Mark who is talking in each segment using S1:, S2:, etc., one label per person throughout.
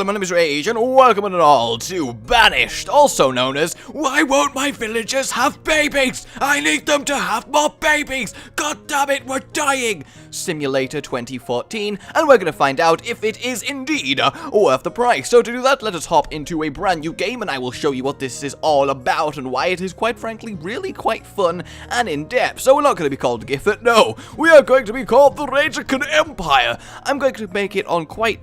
S1: hello, my name is Rage, and welcome and all to Banished, also known as Why Won't My Villagers Have Babies? I need them to have more babies! God damn it, we're dying! Simulator 2014, and we're gonna find out if it is indeed worth the price. So to do that, let us hop into a brand new game, and I will show you what this is all about, and why it is, quite frankly, really quite fun and in-depth. So we're not going to be called Gifford, no! We are going to be called the RageGaming Empire! I'm going to make it on quite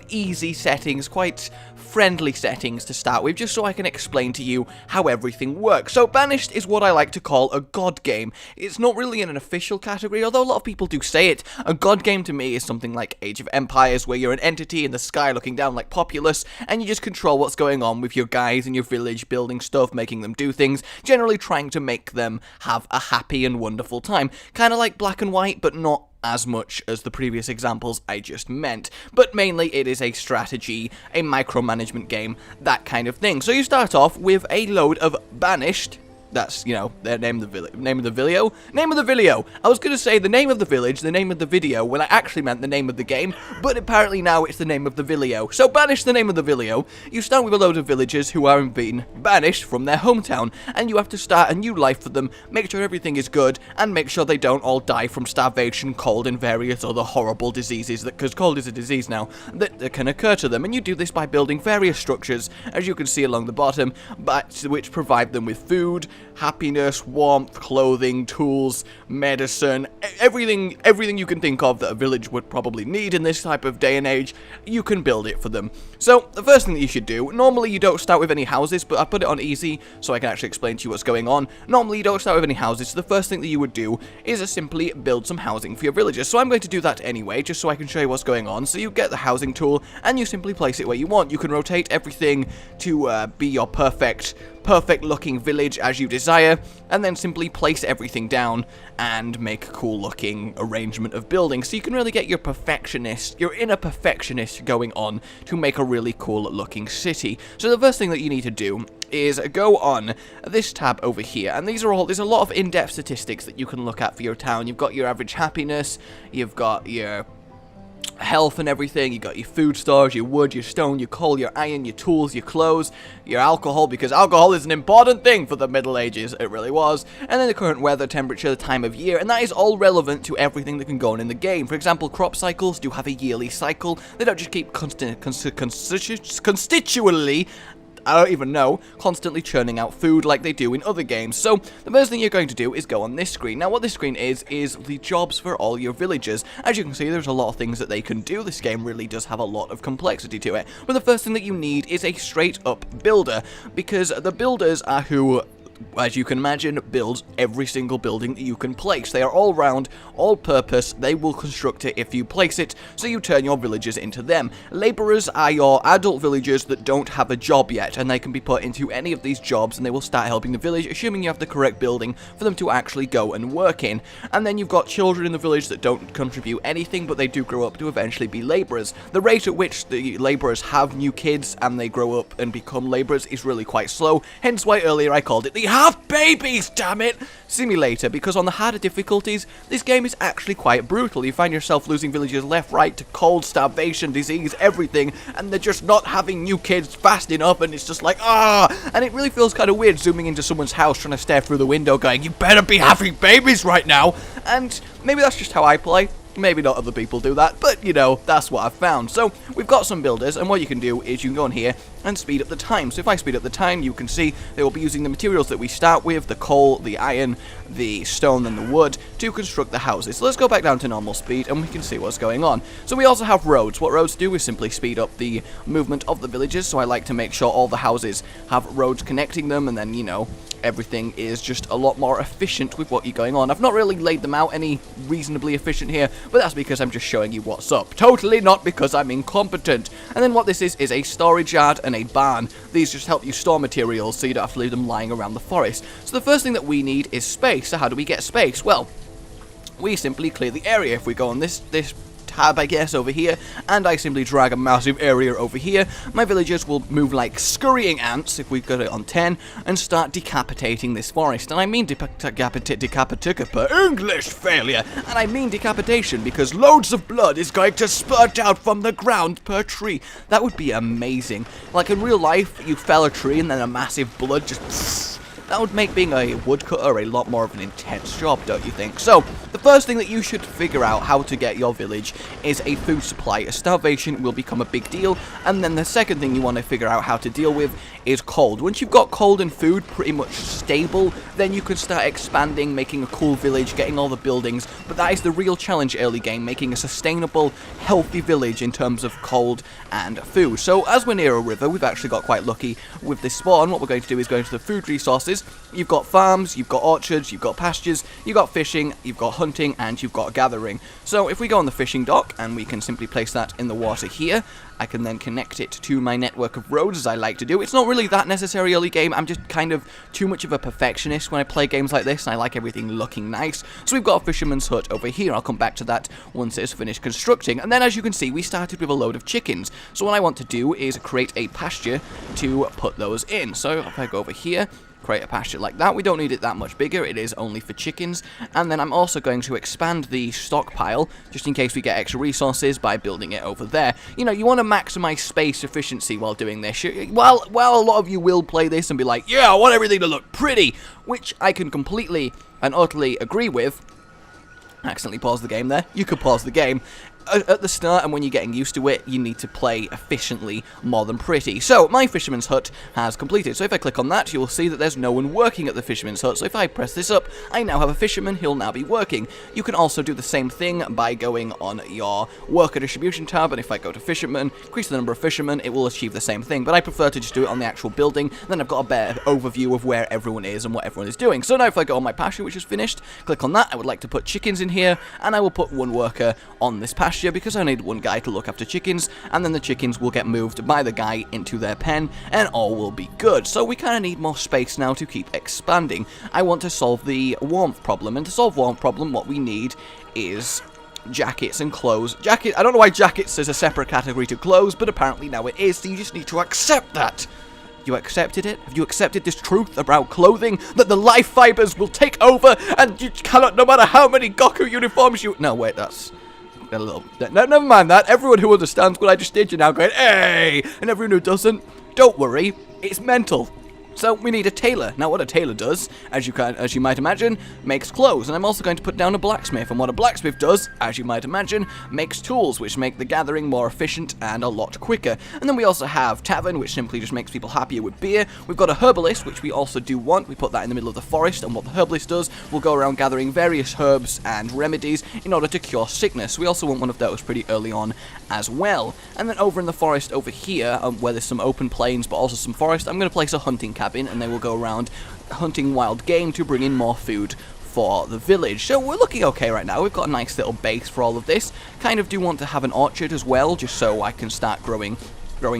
S1: easy settings, quite friendly settings to start with, just so I can explain to you how everything works. So Banished is what I like to call a god game. It's not really in an official category, although a lot of people do say it. A god game to me is something like Age of Empires, where you're an entity in the sky looking down like Populous, and you just control what's going on with your guys in your village, building stuff, making them do things, generally trying to make them have a happy and wonderful time. Kind of like Black and White, but not as much as the previous examples I just meant. But mainly it is a strategy, a micromanagement game, that kind of thing. So you start off with a load of Banished. That's, you know, their name of the video. I was going to say the name of the village, the name of the video, when I actually meant the name of the game, but apparently now it's the name of the video. So Banish, the name of the video. You start with a load of villagers who are being banished from their hometown, and you have to start a new life for them, make sure everything is good, and make sure they don't all die from starvation, cold, and various other horrible diseases, because cold is a disease now, that can occur to them. And you do this by building various structures, as you can see along the bottom, which provide them with food, happiness, warmth, clothing, tools, medicine, everything you can think of that a village would probably need in this type of day and age. You can build it for them. So the first thing that you should do, normally you don't start with any houses, but I put it on easy so I can actually explain to you what's going on. Normally you don't start with any houses, so the first thing that you would do is simply build some housing for your villagers. So I'm going to do that anyway, just so I can show you what's going on. So you get the housing tool and you simply place it where you want. You can rotate everything to be your perfect looking village as you desire, and then simply place everything down and make a cool looking arrangement of buildings. So you can really get your inner perfectionist going on to make a really cool looking city. So the first thing that you need to do is go on this tab over here, and there's a lot of in-depth statistics that you can look at for your town. You've got your average happiness, you've got your health and everything, you got your food stores, your wood, your stone, your coal, your iron, your tools, your clothes, your alcohol, because alcohol is an important thing for the Middle Ages, it really was, and then the current weather, temperature, the time of year, and that is all relevant to everything that can go on in the game. For example, crop cycles do have a yearly cycle. They don't just keep constitutionally, I don't even know, constantly churning out food like they do in other games. So the first thing you're going to do is go on this screen. Now what this screen is the jobs for all your villagers. As you can see, there's a lot of things that they can do. This game really does have a lot of complexity to it. But the first thing that you need is a straight up builder, because the builders are who, as you can imagine, builds every single building that you can place. They are all round, all purpose, they will construct it if you place it, so you turn your villagers into them. Labourers are your adult villagers that don't have a job yet, and they can be put into any of these jobs and they will start helping the village, assuming you have the correct building for them to actually go and work in. And then you've got children in the village that don't contribute anything, but they do grow up to eventually be labourers. The rate at which the labourers have new kids and they grow up and become labourers is really quite slow, hence why earlier I called it the have babies, damn it, simulator, because on the harder difficulties, this game is actually quite brutal. You find yourself losing villagers left, right, to cold, starvation, disease, everything, and they're just not having new kids fast enough, and it's just like, and it really feels kind of weird zooming into someone's house, trying to stare through the window going, you better be having babies right now, and maybe that's just how I play. Maybe not other people do that, but, you know, that's what I've found. So, we've got some builders, and what you can do is you can go in here and speed up the time. So if I speed up the time, you can see they will be using the materials that we start with, the coal, the iron, the stone, and the wood, to construct the houses. So let's go back down to normal speed, and we can see what's going on. So we also have roads. What roads do is simply speed up the movement of the villages, so I like to make sure all the houses have roads connecting them, and then, you know, everything is just a lot more efficient with what you're going on. I've not really laid them out any reasonably efficient here, but that's because I'm just showing you what's up. Totally not because I'm incompetent. And then what this is a storage yard and a barn. These just help you store materials so you don't have to leave them lying around the forest. So the first thing that we need is space. So how do we get space? Well, we simply clear the area. If we go on this tab, I guess, over here, and I simply drag a massive area over here, my villagers will move like scurrying ants, if we've got it on 10, and start decapitating this forest. And I mean English failure, and I mean decapitation, because loads of blood is going to spurt out from the ground per tree. That would be amazing. Like in real life, you fell a tree and then a massive blood just... That would make being a woodcutter a lot more of an intense job, don't you think? So, the first thing that you should figure out how to get your village is a food supply. Starvation will become a big deal, and then the second thing you want to figure out how to deal with is cold. Once you've got cold and food pretty much stable, then you can start expanding, making a cool village, getting all the buildings, but that is the real challenge early game, making a sustainable, healthy village in terms of cold and food. So, as we're near a river, we've actually got quite lucky with this spawn. What we're going to do is go into the food resources. You've got farms, you've got orchards, you've got pastures, you've got fishing, you've got hunting, and you've got gathering. So if we go on the fishing dock, and we can simply place that in the water here, I can then connect it to my network of roads, as I like to do. It's not really that necessary early game, I'm just kind of too much of a perfectionist when I play games like this, and I like everything looking nice. So we've got a fisherman's hut over here, I'll come back to that once it's finished constructing. And then as you can see, we started with a load of chickens. So what I want to do is create a pasture to put those in. So if I go over here, create a pasture like that. We don't need it that much bigger, it is only for chickens. And then I'm also going to expand the stockpile, just in case we get extra resources, by building it over there. You know, you want to maximize space efficiency while doing this. Well, a lot of you will play this and be like, yeah, I want everything to look pretty, which I can completely and utterly agree with. I accidentally paused the game there. You could pause the game. At the start, and when you're getting used to it, you need to play efficiently more than pretty. So, my fisherman's hut has completed. So if I click on that, you'll see that there's no one working at the fisherman's hut. So if I press this up, I now have a fisherman, he'll now be working. You can also do the same thing by going on your worker distribution tab, and if I go to fisherman, increase the number of fishermen, it will achieve the same thing. But I prefer to just do it on the actual building, then I've got a better overview of where everyone is and what everyone is doing. So now if I go on my pasture, which is finished, click on that, I would like to put chickens in here, and I will put one worker on this pasture, because I need one guy to look after chickens, and then the chickens will get moved by the guy into their pen, and all will be good. So we kind of need more space now to keep expanding. I want to solve the warmth problem, and to solve warmth problem, what we need is jackets and clothes. I don't know why jackets is a separate category to clothes, but apparently now it is, so you just need to accept that. You accepted it? Have you accepted this truth about clothing? That the life fibers will take over, and you cannot, no matter how many Goku uniforms you... No, wait, that's... a little... No, never mind that. Everyone who understands what I just did, you're now going, hey! And everyone who doesn't, don't worry, it's mental. So we need a tailor. Now what a tailor does, as you might imagine, makes clothes. And I'm also going to put down a blacksmith. And what a blacksmith does, as you might imagine, makes tools, which make the gathering more efficient and a lot quicker. And then we also have tavern, which simply just makes people happier with beer. We've got a herbalist, which we also do want. We put that in the middle of the forest. And what the herbalist does, we'll go around gathering various herbs and remedies in order to cure sickness. We also want one of those pretty early on as well. And then over in the forest over here, where there's some open plains but also some forest, I'm going to place a hunting cabin, and they will go around hunting wild game to bring in more food for the village. So we're looking okay right now. We've got a nice little base for all of this. Kind of do want to have an orchard as well, just so I can start growing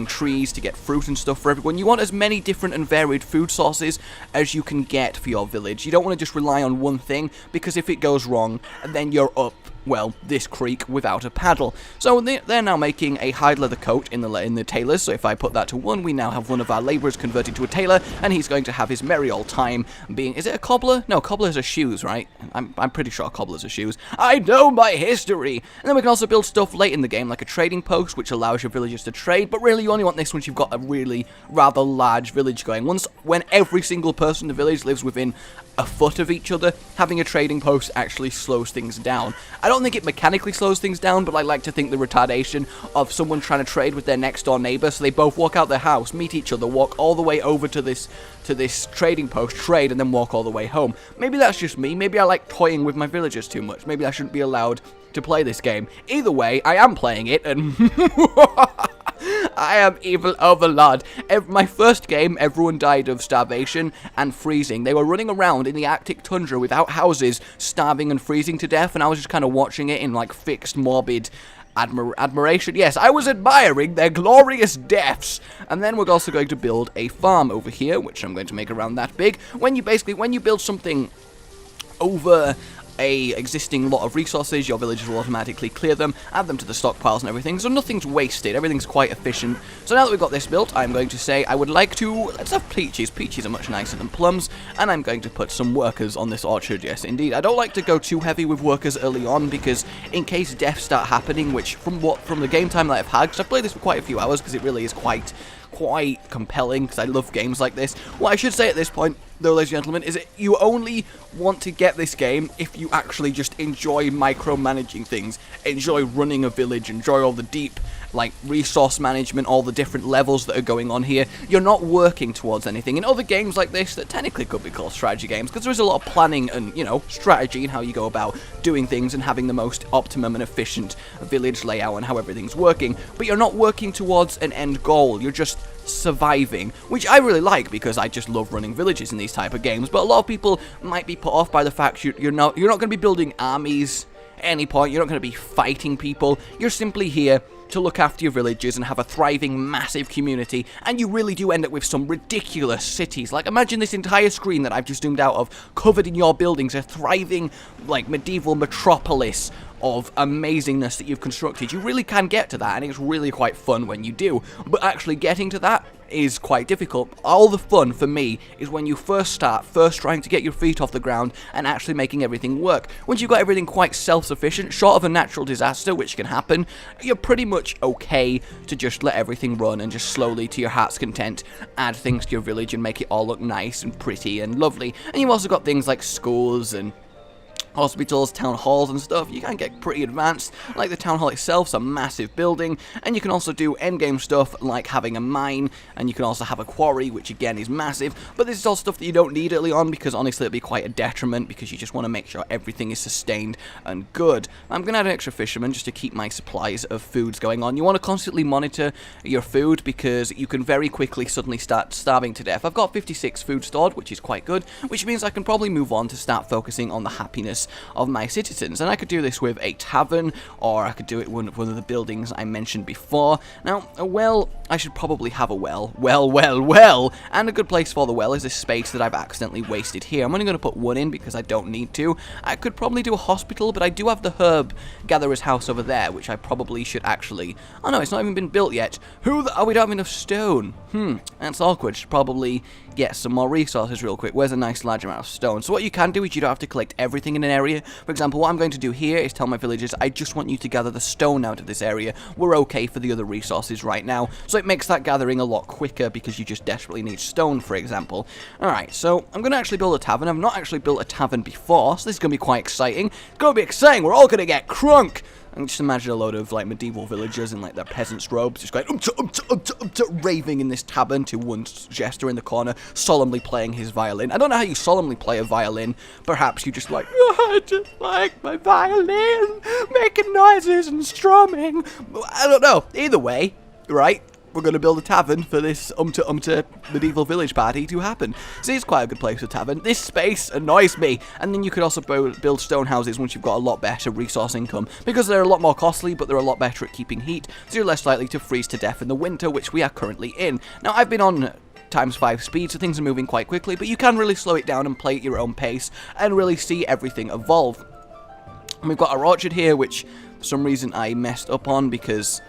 S1: trees to get fruit and stuff for everyone. You want as many different and varied food sources as you can get for your village. You don't want to just rely on one thing, because if it goes wrong, then you're up, well, this creek without a paddle. So they're now making a hide leather coat in the tailors. So if I put that to 1, we now have one of our laborers converted to a tailor, and he's going to have his merry old time being... Is it a cobbler? No, cobblers are shoes, right? I'm pretty sure cobblers are shoes. I know my history! And then we can also build stuff late in the game, like a trading post, which allows your villagers to trade, but really you only want this once you've got a really rather large village going. When every single person in the village lives within a foot of each other, having a trading post actually slows things down. I don't think it mechanically slows things down, but I like to think the retardation of someone trying to trade with their next door neighbor, so they both walk out their house, meet each other, walk all the way over to this trading post, trade, and then walk all the way home. Maybe that's just me. Maybe I like toying with my villagers too much. Maybe I shouldn't be allowed to play this game. Either way, I am playing it, and I am evil overlord. My first game, everyone died of starvation and freezing. They were running around in the Arctic tundra without houses, starving and freezing to death, and I was just kind of watching it in like fixed, morbid admiration. Yes, I was admiring their glorious deaths. And then we're also going to build a farm over here, which I'm going to make around that big. When you build something over a existing lot of resources, your villagers will automatically clear them, add them to the stockpiles and everything, so nothing's wasted, everything's quite efficient. So now that we've got this built, I'm going to say I would like to, let's have peaches. Peaches are much nicer than plums, and I'm going to put some workers on this orchard, yes indeed. I don't like to go too heavy with workers early on, because in case deaths start happening, which from the game time that I've had, because I've played this for quite a few hours, because it really is quite compelling, because I love games like this. What I should say at this point, though, ladies and gentlemen, is that you only want to get this game if you actually just enjoy micromanaging things, enjoy running a village, enjoy all the deep, like, resource management, all the different levels that are going on here. You're not working towards anything. In other games like this, that technically could be called strategy games, because there is a lot of planning and, you know, strategy in how you go about doing things and having the most optimum and efficient village layout and how everything's working, but you're not working towards an end goal. You're just surviving, which I really like, because I just love running villages in these type of games. But a lot of people might be put off by the fact you're not going to be building armies at any point. You're not going to be fighting people. You're simply here to look after your villages and have a thriving, massive community, and you really do end up with some ridiculous cities. Like, imagine this entire screen that I've just zoomed out of, covered in your buildings, a thriving, like, medieval metropolis of amazingness that you've constructed. You really can get to that, and it's really quite fun when you do, but actually getting to that is quite difficult. All the fun for me is when you first trying to get your feet off the ground and actually making everything work. Once you've got everything quite self-sufficient, short of a natural disaster, which can happen, you're pretty much okay to just let everything run and just slowly, to your heart's content, add things to your village and make it all look nice and pretty and lovely. And you've also got things like schools and hospitals, town halls and stuff. You can get pretty advanced, like the town hall itself is a massive building, and you can also do endgame stuff like having a mine, and you can also have a quarry, which again is massive, but this is all stuff that you don't need early on, because honestly it'll be quite a detriment, because you just want to make sure everything is sustained and good. I'm going to add an extra fisherman just to keep my supplies of foods going on. You want to constantly monitor your food, because you can very quickly suddenly start starving to death. I've got 56 food stored, which is quite good, which means I can probably move on to start focusing on the happiness of my citizens. And I could do this with a tavern, or I could do it with one of the buildings I mentioned before. Now, a well, I should probably have a well. Well, and a good place for the well is this space that I've accidentally wasted here. I'm only going to put one in because I don't need to. I could probably do a hospital, but I do have the herb gatherer's house over there, which I probably should actually... Oh no, it's not even been built yet. Oh, we don't have enough stone. That's awkward. Should probably get some more resources real quick. Where's a nice large amount of stone? So what you can do is you don't have to collect everything in an area. For example, what I'm going to do here is tell my villagers, I just want you to gather the stone out of this area. We're okay for the other resources right now. So it makes that gathering a lot quicker, because you just desperately need stone, for example. Alright, so I'm going to actually build a tavern. I've not actually built a tavern before, so this is going to be quite exciting. It's going to be exciting. We're all going to get crunk. And just imagine a load of, like, medieval villagers in, like, their peasants' robes, just going raving in this tavern to one jester in the corner, solemnly playing his violin. I don't know how you solemnly play a violin. Perhaps you just like, oh, I just like my violin, making noises and strumming. I don't know. Either way, right? We're going to build a tavern for this medieval village party to happen. So it's quite a good place for a tavern. This space annoys me. And then you could also build stone houses once you've got a lot better resource income, because they're a lot more costly, but they're a lot better at keeping heat, so you're less likely to freeze to death in the winter, which we are currently in. Now, I've been on ×5 speed, so things are moving quite quickly, but you can really slow it down and play at your own pace and really see everything evolve. And we've got our orchard here, which for some reason I messed up on, because...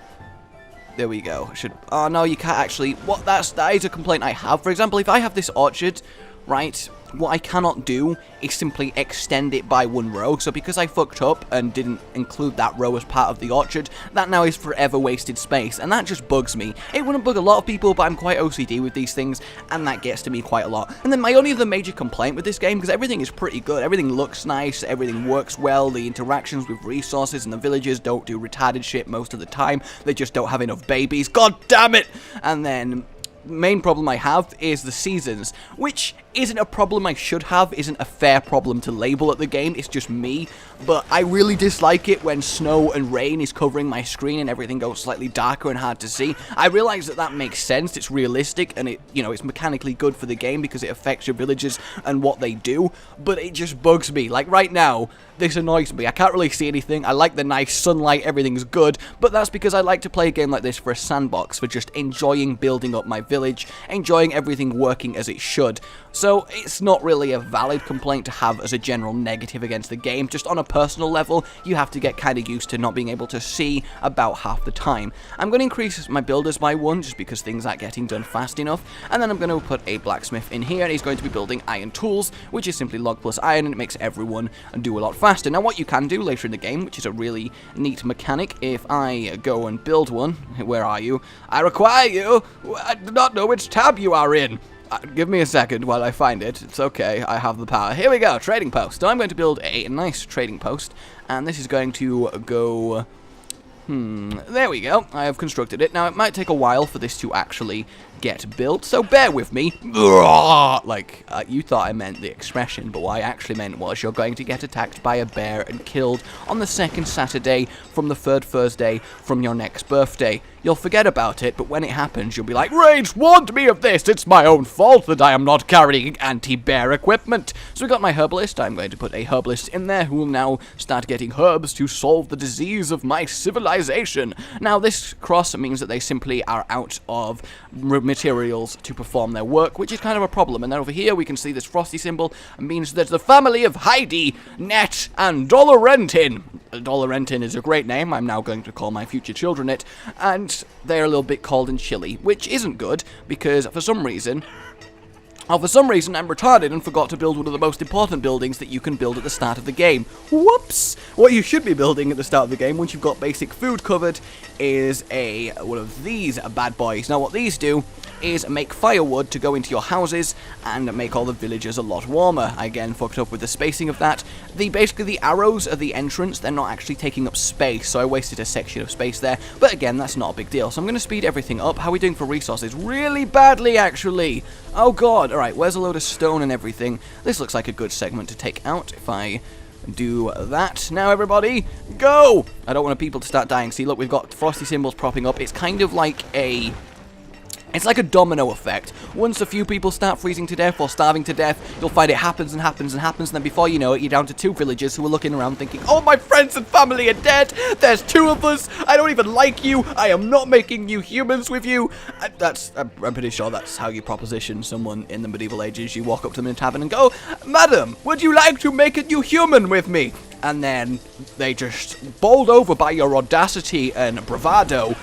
S1: There we go. Oh no, you can't actually... That is a complaint I have. For example, if I have this orchard, right, what I cannot do is simply extend it by one row. So because I fucked up and didn't include that row as part of the orchard, that now is forever wasted space, and that just bugs me. It wouldn't bug a lot of people, but I'm quite OCD with these things, and that gets to me quite a lot. And then my only other major complaint with this game, because everything is pretty good, everything looks nice, everything works well, the interactions with resources and the villagers don't do retarded shit most of the time, they just don't have enough babies, god damn it! And then... main problem I have is the seasons, which isn't a problem I should have, isn't a fair problem to label at the game, it's just me, but I really dislike it when snow and rain is covering my screen and everything goes slightly darker and hard to see. I realize that that makes sense, it's realistic, and it's mechanically good for the game because it affects your villagers and what they do, but it just bugs me. Like right now, this annoys me. I can't really see anything, I like the nice sunlight, everything's good, but that's because I like to play a game like this for a sandbox, for just enjoying building up my village, enjoying everything working as it should. So it's not really a valid complaint to have as a general negative against the game. Just on a personal level, you have to get kind of used to not being able to see about half the time. I'm going to increase my builders by 1 just because things aren't getting done fast enough, and then I'm going to put a blacksmith in here, and he's going to be building iron tools, which is simply log plus iron, and it makes everyone do a lot faster. Now what you can do later in the game, which is a really neat mechanic, if I go and build one, where are you? I require you! I do not know which tab you are in! Give me a second while I find it. It's okay, I have the power. Here we go, trading post. So I'm going to build a nice trading post, and this is going to go... there we go. I have constructed it. Now, it might take a while for this to actually get built, so bear with me. Like, you thought I meant the expression, but what I actually meant was you're going to get attacked by a bear and killed on the 2nd Saturday from the 3rd Thursday from your next birthday. You'll forget about it, but when it happens, you'll be like, Rage warned me of this! It's my own fault that I am not carrying anti-bear equipment! So we got my herbalist. I'm going to put a herbalist in there who will now start getting herbs to solve the disease of my civilization. Now, this cross means that they simply are out of materials to perform their work, which is kind of a problem. And then over here, we can see this frosty symbol. It means that the family of Heidi, Net, and Dolorentin. Dolorentin is a great name. I'm now going to call my future children it. And they're a little bit cold and chilly, which isn't good, because for some reason I'm retarded and forgot to build one of the most important buildings that you can build at the start of the game. Whoops! What you should be building at the start of the game, once you've got basic food covered, is one of these bad boys. Now what these do is make firewood to go into your houses and make all the villagers a lot warmer. I again fucked up with the spacing of that. Basically the arrows are the entrance, they're not actually taking up space, so I wasted a section of space there, but again, that's not a big deal. So I'm going to speed everything up. How are we doing for resources? Really badly, actually. Oh god, alright, where's a load of stone and everything? This looks like a good segment to take out if I do that. Now everybody, go! I don't want people to start dying. See, look, we've got frosty symbols propping up. It's kind of like it's like a domino effect. Once a few people start freezing to death or starving to death, you'll find it happens and happens and happens, and then before you know it, you're down to 2 villagers who are looking around thinking, oh, my friends and family are dead, there's 2 of us, I don't even like you, I am not making you humans with you. I'm pretty sure that's how you proposition someone in the medieval ages. You walk up to them in a tavern and go, Madam, would you like to make a new human with me? And then they just bowled over by your audacity and bravado,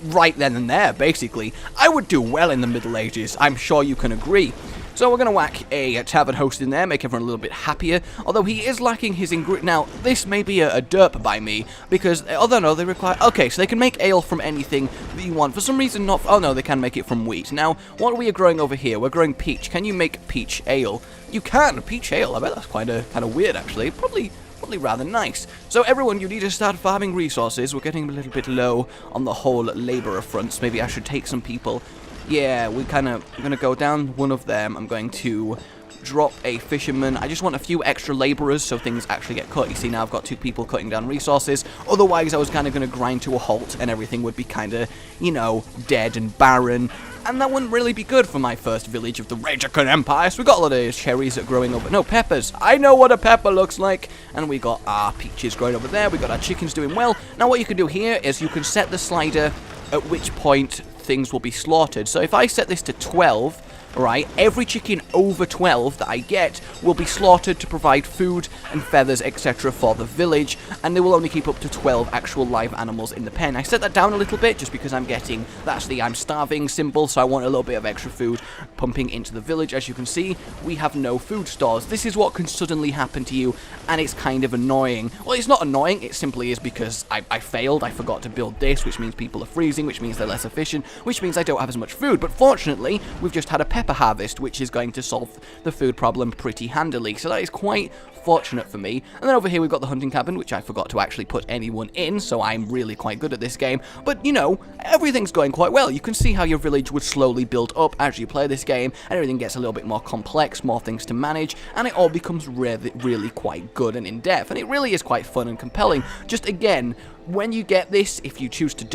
S1: right then and there, basically. I would do well in the Middle Ages, I'm sure you can agree. So we're going to whack a tavern host in there, make everyone a little bit happier, although he is lacking his ingredient. Now, this may be a derp by me, because, although no, they require, okay, so they can make ale from anything that you want. For some reason, not, oh no, they can make it from wheat. Now, what are we growing over here? We're growing peach. Can you make peach ale? You can, peach ale. I bet that's kind of weird, actually. Probably rather nice. So everyone, you need to start farming resources. We're getting a little bit low on the whole labourer fronts. Maybe I should take some people. Yeah, I'm gonna go down one of them. I'm going to drop a fisherman. I just want a few extra labourers so things actually get cut. You see, now I've got 2 people cutting down resources. Otherwise, I was kind of going to grind to a halt and everything would be kind of, you know, dead and barren. And that wouldn't really be good for my first village of the RageGaming Empire. So we got a lot of cherries that are growing over. No, peppers. I know what a pepper looks like. And we got our peaches growing over there. We got our chickens doing well. Now what you can do here is you can set the slider at which point things will be slaughtered. So if I set this to 12, right, every chicken over 12 that I get will be slaughtered to provide food and feathers, etc. for the village, and they will only keep up to 12 actual live animals in the pen. I set that down a little bit just because I'm getting, that's the I'm starving symbol, so I want a little bit of extra food pumping into the village. As you can see, we have no food stores. This is what can suddenly happen to you, and it's kind of annoying. Well, it's not annoying, it simply is because I failed. I forgot to build this, which means people are freezing, which means they're less efficient, which means I don't have as much food. But fortunately, we've just had a pepper harvest, which is going to solve the food problem pretty handily. So that is quite fortunate for me. And then over here we've got the hunting cabin, which I forgot to actually put anyone in, so I'm really quite good at this game. But, you know, everything's going quite well. You can see how your village would slowly build up as you play this game, and everything gets a little bit more complex, more things to manage, and it all becomes really quite good and in-depth, and it really is quite fun and compelling. Just, again, when you get this, if you choose to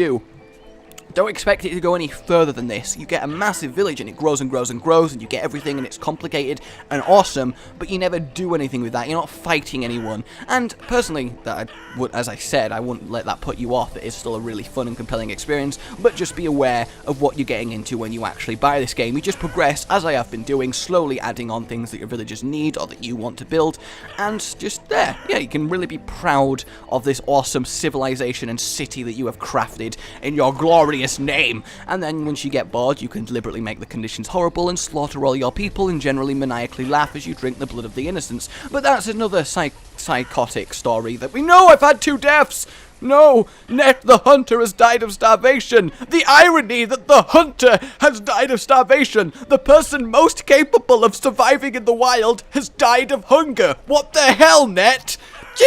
S1: Don't expect it to go any further than this. You get a massive village and it grows and grows and grows and you get everything and it's complicated and awesome, but you never do anything with that. You're not fighting anyone. And personally, as I said, I wouldn't let that put you off. It is still a really fun and compelling experience, but just be aware of what you're getting into when you actually buy this game. You just progress, as I have been doing, slowly adding on things that your villagers need or that you want to build, and just there. Yeah, you can really be proud of this awesome civilization and city that you have crafted in your glorious name. And then once you get bored, you can deliberately make the conditions horrible and slaughter all your people and generally maniacally laugh as you drink the blood of the innocents. But that's another psychotic story that we know. I've had 2 deaths. No, Net the hunter has died of starvation. The irony that the hunter has died of starvation. The person most capable of surviving in the wild has died of hunger. What the hell, Net?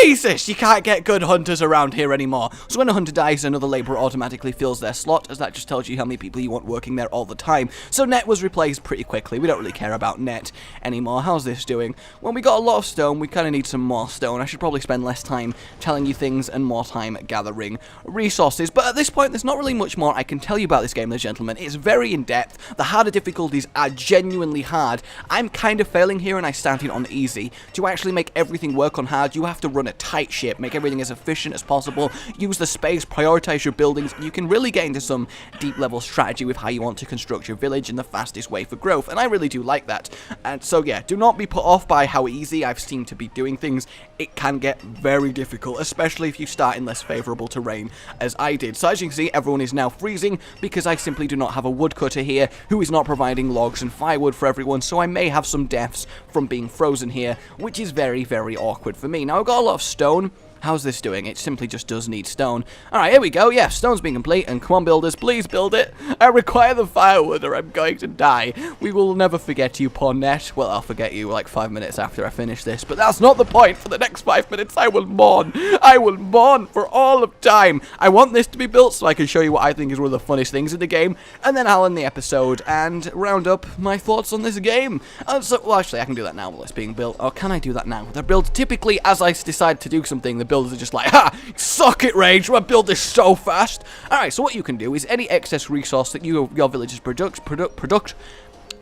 S1: Jesus, you can't get good hunters around here anymore. So when a hunter dies, another labourer automatically fills their slot, as that just tells you how many people you want working there all the time. So Net was replaced pretty quickly. We don't really care about Net anymore. How's this doing? Well, we got a lot of stone. We kind of need some more stone. I should probably spend less time telling you things and more time gathering resources. But at this point, there's not really much more I can tell you about this game, ladies and gentlemen. It's very in-depth. The harder difficulties are genuinely hard. I'm kind of failing here and I started on easy. To actually make everything work on hard, you have to run a tight ship, make everything as efficient as possible, use the space, prioritize your buildings. You can really get into some deep level strategy with how you want to construct your village in the fastest way for growth, and I really do like that. And so yeah, do not be put off by how easy I've seemed to be doing things. It can get very difficult, especially if you start in less favorable terrain as I did. So as you can see, everyone is now freezing because I simply do not have a woodcutter here who is not providing logs and firewood for everyone, so I may have some deaths from being frozen here, which is very, very awkward for me. Now I've got a lot of stone. How's this doing? It simply just does need stone. Alright, here we go. Yeah, stone's being complete. And come on, builders, please build it. I require the firewood or I'm going to die. We will never forget you, poor Net. Well, I'll forget you like 5 minutes after I finish this. But that's not the point. For the next 5 minutes, I will mourn. I will mourn for all of time. I want this to be built so I can show you what I think is one of the funniest things in the game. And then I'll end the episode and round up my thoughts on this game. Well, actually, I can do that now while it's being built. Or can I do that now? They're built typically as I decide to do something. The builders are just like, ha, suck it, Rage, we'll build this so fast. Alright, so what you can do is any excess resource that your villagers product.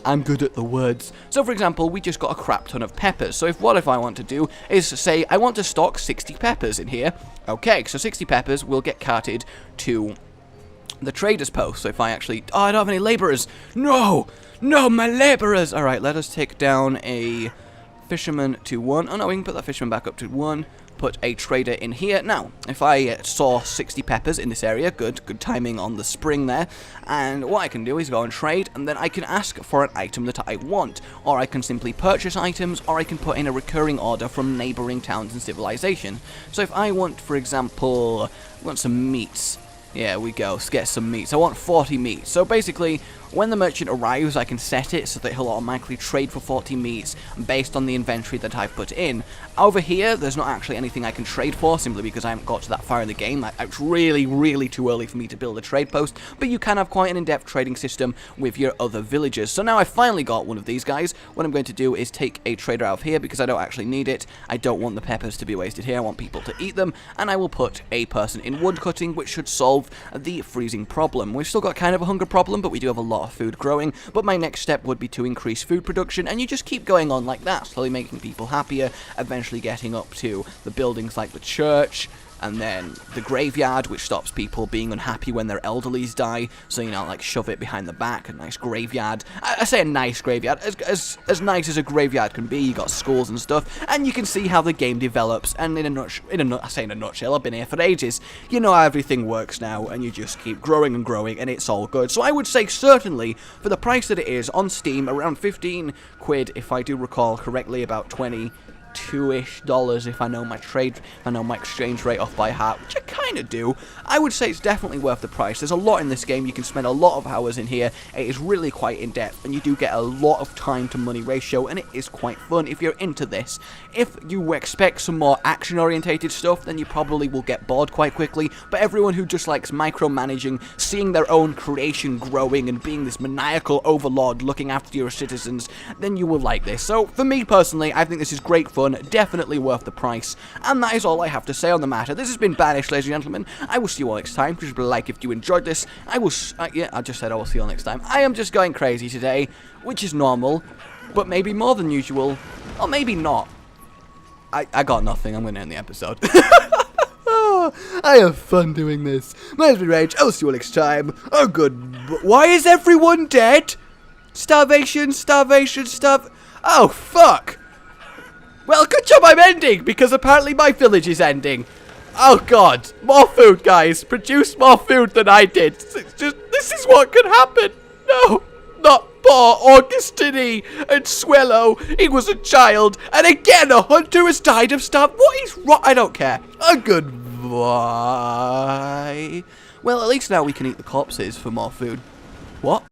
S1: I'm good at the words. So for example, we just got a crap ton of peppers. So what if I want to do is say I want to stock 60 peppers in here. Okay, so 60 peppers will get carted to the trader's post. So if I actually, oh, I don't have any laborers. No, my laborers. Alright, let us take down a fisherman to 1. Oh no, we can put that fisherman back up to 1. Put a trader in here. Now, if I saw 60 peppers in this area, good timing on the spring there, and what I can do is go and trade, and then I can ask for an item that I want, or I can simply purchase items, or I can put in a recurring order from neighboring towns and civilization. So if I want, for example, some meats. Yeah, we go. Let's get some meats. I want 40 meats. So basically, when the merchant arrives, I can set it so that he'll automatically trade for 40 meats based on the inventory that I've put in. Over here, there's not actually anything I can trade for, simply because I haven't got to that far in the game. It's really too early for me to build a trade post, but you can have quite an in-depth trading system with your other villagers. So now I've finally got one of these guys. What I'm going to do is take a trader out of here because I don't actually need it. I don't want the peppers to be wasted here. I want people to eat them, and I will put a person in wood cutting, which should solve the freezing problem. We've still got kind of a hunger problem, but we do have a lot of food growing. But my next step would be to increase food production, and you just keep going on like that, slowly making people happier, eventually getting up to the buildings like the church, and then the graveyard, which stops people being unhappy when their elderlies die, so, you know, like, shove it behind the back, a nice graveyard. I say a nice graveyard, as nice as a graveyard can be. You got schools and stuff, and you can see how the game develops, and I say in a nutshell, I've been here for ages. You know how everything works now, and you just keep growing and growing, and it's all good. So I would say, certainly, for the price that it is on Steam, around 15 quid, if I do recall correctly, about 22-ish dollars if I know my exchange rate off by heart, which I kind of do. I would say it's definitely worth the price. There's a lot in this game. You can spend a lot of hours in here. It is really quite in-depth, and you do get a lot of time to money ratio, and it is quite fun if you're into this. If you expect some more action-orientated stuff, then you probably will get bored quite quickly, but everyone who just likes micromanaging, seeing their own creation growing, and being this maniacal overlord looking after your citizens, then you will like this. So, for me personally, I think this is great fun, definitely worth the price. And that is all I have to say on the matter. This has been Banished, ladies and gentlemen. I will see you all next time. Please like if you enjoyed this. I just said I will see you all next time. I am just going crazy today, which is normal, but maybe more than usual, or maybe not. I got nothing. I'm going to end the episode. I have fun doing this. My name's been Rage. I'll see you all next time. Oh, good. Why is everyone dead? Starvation. Oh, fuck. Well, good job I'm ending, because apparently my village is ending. Oh, God. More food, guys. Produce more food than I did. This is what could happen. No, not poor Augustine and Swallow. He was a child. And again, a hunter has died of starvation. What is wrong? I don't care. Goodbye. Well, at least now we can eat the corpses for more food. What?